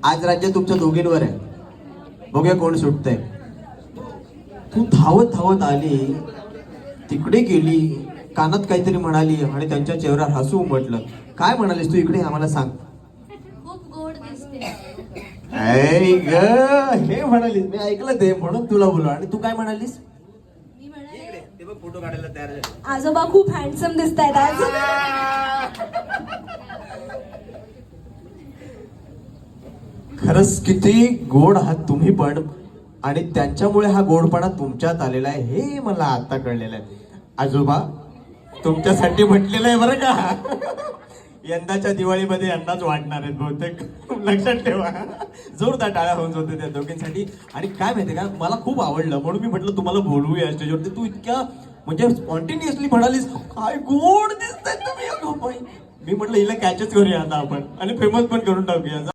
आज राज्य तुमच्या दोघींवर आहे. बघूया कोण सुटतंय. तू धावत धावत आली, तिकडे गेली, कानात काहीतरी म्हणाली आणि त्यांच्या चेहऱ्यावर हसू उमटलं. काय म्हणालीस तू? इकडे आम्हाला सांग. खूप गोड दिसते. ऐ ग, हे म्हणालीस, मी ऐकलं ते म्हणून तुला बोललो. आणि तू काय म्हणालीस? मी म्हणाले ते बघ फोटो काढायला तयार झाले. आजोबा खूप हँडसम दिसतायत आज. खरंच किती गोड आहात तुम्ही पण, आणि त्यांच्यामुळे हा गोडपणा तुमच्यात आलेला आहे हे मला आता कळलेलं आहे. आजोबा तुमच्यासाठी म्हटलेलं आहे बरं का. यंदाच्या दिवाळीमध्ये यांनाच वाटणार आहेत बहुतेक, लक्षात ठेवा. जोरदार टाळ्या होऊन होते त्या दोघींसाठी. आणि काय माहितीये का, मला खूप आवडलं म्हणून मी म्हटलं तुम्हाला बोलवूया स्टेजवरती. तू इतक्या म्हणजे स्पॉन्टेनियसली म्हणालीस काय गोड दिसताय तुम्ही. मी म्हटलं हिला कॅचच करूया आता आपण आणि फेमस पण करून टाकूया.